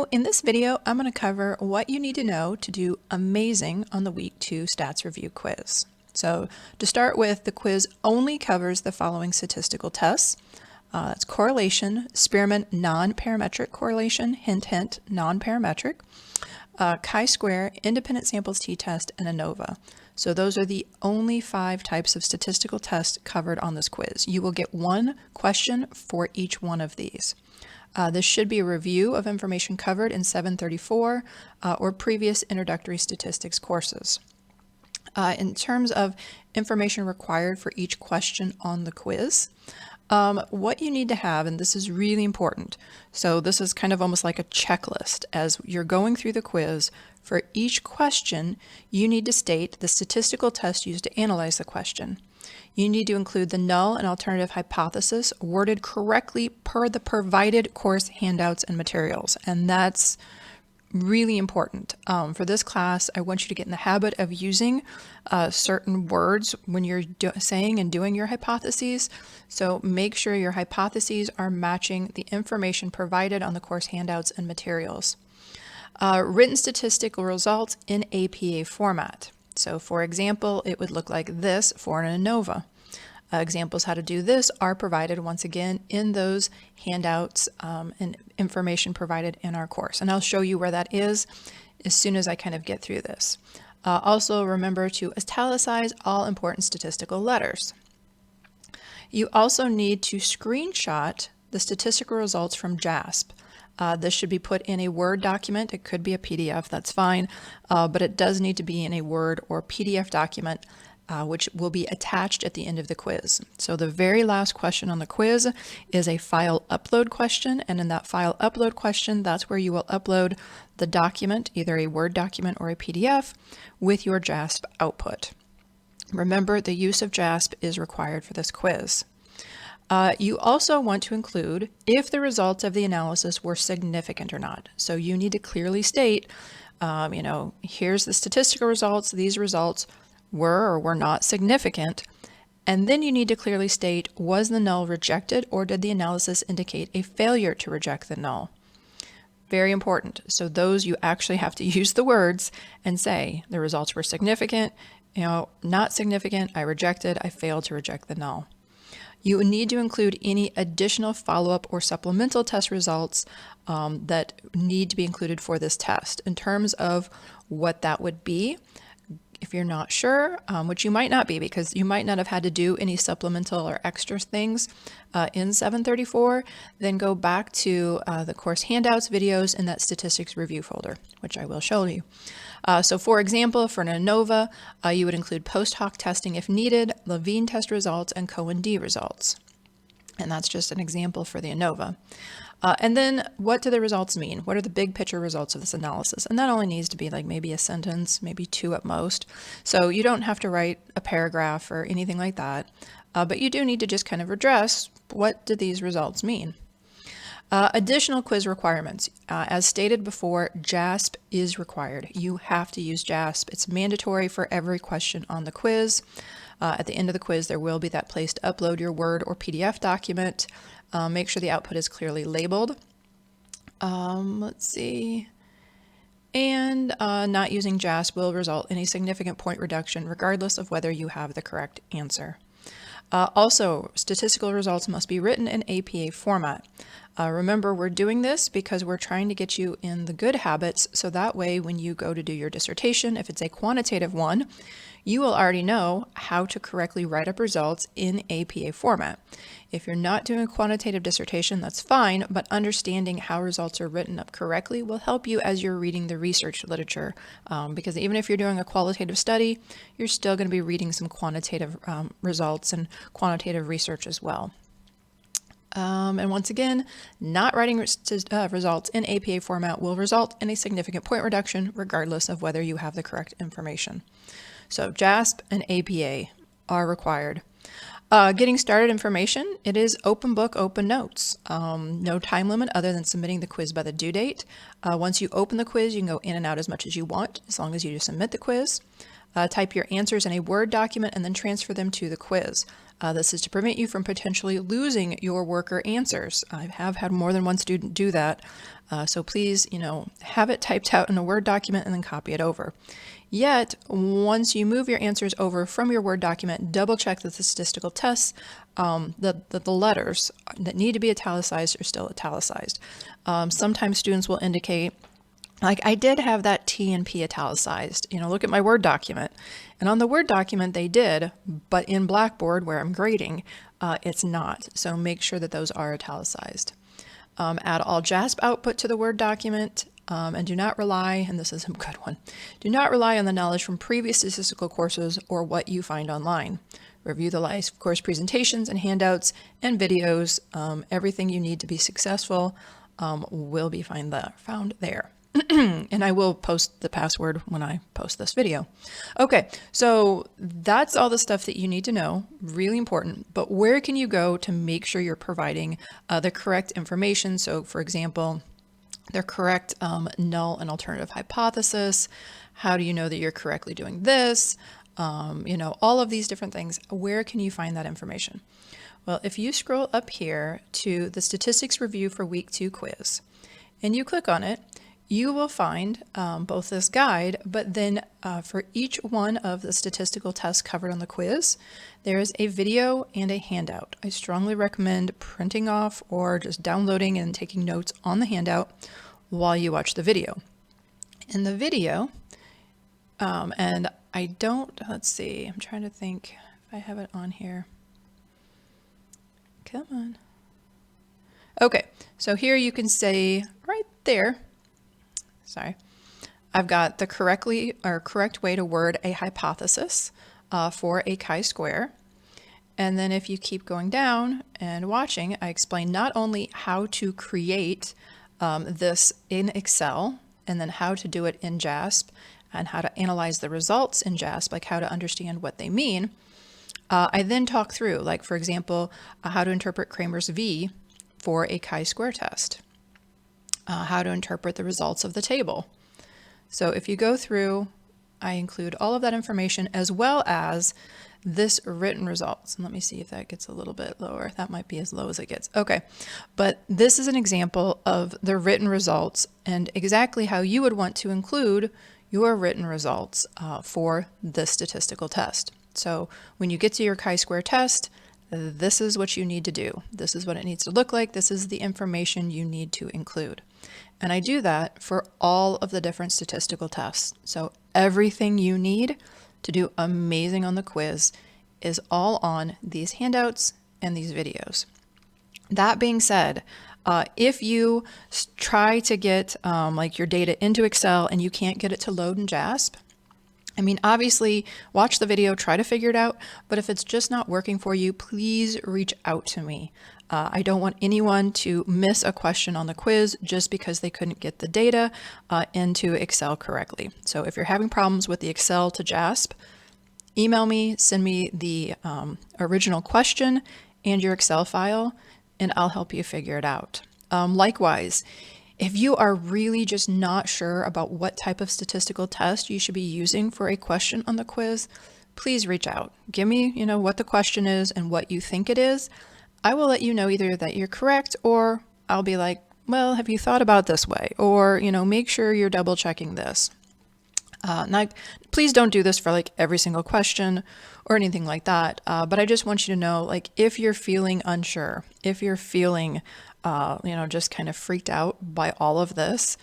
So in this video, I'm going to cover what you need to know to do amazing on the Week 2 Stats Review quiz. So to start with, the quiz only covers the following statistical tests. It's correlation, Spearman non-parametric correlation, hint, hint, non-parametric, chi-square, independent samples t-test, and ANOVA. So those are the only 5 types of statistical tests covered on this quiz. You will get one question for each one of these. This should be a review of information covered in 734 or previous introductory statistics courses. In terms of information required for each question on the quiz, what you need to have, and this is really important, so this is kind of almost like a checklist. As you're going through the quiz, for each question, you need to state the statistical test used to analyze the question. You need to include the null and alternative hypothesis worded correctly per the provided course handouts and materials, and that's really important. For this class, I want you to get in the habit of using certain words when you're saying and doing your hypotheses. So make sure your hypotheses are matching the information provided on the course handouts and materials. Written statistical results in APA format. So for example, it would look like this for an ANOVA. Examples how to do this are provided once again in those handouts and information provided in our course. And I'll show you where that is as soon as I kind of get through this. Also remember to italicize all important statistical letters. You also need to screenshot the statistical results from JASP. This should be put in a Word document. It could be a PDF, that's fine, but it does need to be in a Word or PDF document, which will be attached at the end of the quiz. So the very last question on the quiz is a file upload question, and in that file upload question, that's where you will upload the document, either a Word document or a PDF, with your JASP output. Remember, the use of JASP is required for this quiz. You also want to include if the results of the analysis were significant or not. So you need to clearly state, here's the statistical results, these results were or were not significant. And then you need to clearly state, was the null rejected or did the analysis indicate a failure to reject the null? Very important. So those you actually have to use the words and say the results were significant, not significant, I rejected, I failed to reject the null. You need to include any additional follow-up or supplemental test results that need to be included for this test. In terms of what that would be, if you're not sure, which you might not be because you might not have had to do any supplemental or extra things in 734, then go back to the course handouts videos in that statistics review folder, which I will show you. So for example, for an ANOVA, you would include post hoc testing if needed, Levine test results, and Cohen-D results. And that's just an example for the ANOVA. And then what do the results mean? What are the big picture results of this analysis? And that only needs to be like maybe a sentence, maybe 2 at most. So you don't have to write a paragraph or anything like that. But you do need to just kind of address what do these results mean? Additional quiz requirements. As stated before, JASP is required. You have to use JASP. It's mandatory for every question on the quiz. At the end of the quiz, there will be that place to upload your Word or PDF document. Make sure the output is clearly labeled. Let's see. And not using JASP will result in a significant point reduction regardless of whether you have the correct answer. Also, statistical results must be written in APA format. Remember, we're doing this because we're trying to get you in the good habits, so that way when you go to do your dissertation, if it's a quantitative one, you will already know how to correctly write up results in APA format. If you're not doing a quantitative dissertation, that's fine, but understanding how results are written up correctly will help you as you're reading the research literature, because even if you're doing a qualitative study, you're still going to be reading some quantitative results and quantitative research as well. And once again, not writing results in APA format will result in a significant point reduction regardless of whether you have the correct information. So JASP and APA are required. Getting started information, it is open book, open notes. No time limit other than submitting the quiz by the due date. Once you open the quiz, you can go in and out as much as you want, as long as you just submit the quiz. Type your answers in a Word document and then transfer them to the quiz. This is to prevent you from potentially losing your work or answers. I have had more than one student do that. So please, have it typed out in a Word document and then copy it over. Yet, once you move your answers over from your Word document, double check that the statistical tests, the letters that need to be italicized are still italicized. Sometimes students will indicate, like I did have that T and P italicized, look at my Word document. And on the Word document they did, but in Blackboard where I'm grading, it's not. So make sure that those are italicized. Add all JASP output to the Word document, and do not rely, and this is a good one, do not rely on the knowledge from previous statistical courses or what you find online. Review the live course presentations and handouts and videos. Everything you need to be successful will be found there. And I will post the password when I post this video. Okay, so that's all the stuff that you need to know, really important, but where can you go to make sure you're providing the correct information? So for example, the correct null and alternative hypothesis. How do you know that you're correctly doing this? All of these different things. Where can you find that information? Well, if you scroll up here to the statistics review for week 2 quiz and you click on it, you will find both this guide, but then for each one of the statistical tests covered on the quiz, there is a video and a handout. I strongly recommend printing off or just downloading and taking notes on the handout while you watch the video. In the video, and I don't, let's see, I'm trying to think if I have it on here. Come on. Okay, so here you can say right there, sorry, I've got the correct way to word a hypothesis for a chi-square. And then if you keep going down and watching, I explain not only how to create this in Excel, and then how to do it in JASP, and how to analyze the results in JASP, like how to understand what they mean. I then talk through, like for example, how to interpret Cramer's V for a chi-square test. How to interpret the results of the table. So if you go through, I include all of that information as well as this written results. And let me see if that gets a little bit lower. That might be as low as it gets. Okay, but this is an example of the written results and exactly how you would want to include your written results for this statistical test. So when you get to your chi-square test, this is what you need to do. This is what it needs to look like. This is the information you need to include. And I do that for all of the different statistical tests. So everything you need to do amazing on the quiz is all on these handouts and these videos. That being said, if you try to get like your data into Excel and you can't get it to load in JASP, I mean, obviously watch the video, try to figure it out, but if it's just not working for you, please reach out to me. I don't want anyone to miss a question on the quiz just because they couldn't get the data into Excel correctly. So if you're having problems with the Excel to JASP, email me, send me the original question and your Excel file, and I'll help you figure it out. Likewise, if you are really just not sure about what type of statistical test you should be using for a question on the quiz, please reach out. Give me, what the question is and what you think it is. I will let you know either that you're correct, or I'll be like, well, have you thought about this way? Or, make sure you're double checking this. Now, please don't do this for like every single question or anything like that. But I just want you to know, like, if you're feeling unsure, if you're feeling, just kind of freaked out by all of this,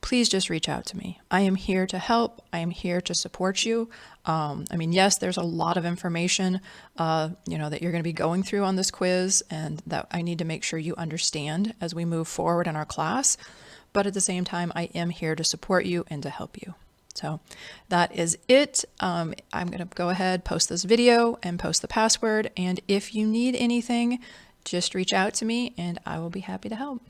please just reach out to me. I am here to help. I am here to support you. Yes, there's a lot of information, that you're going to be going through on this quiz and that I need to make sure you understand as we move forward in our class. But at the same time, I am here to support you and to help you. So that is it. I'm going to go ahead, post this video and post the password. And if you need anything, just reach out to me and I will be happy to help.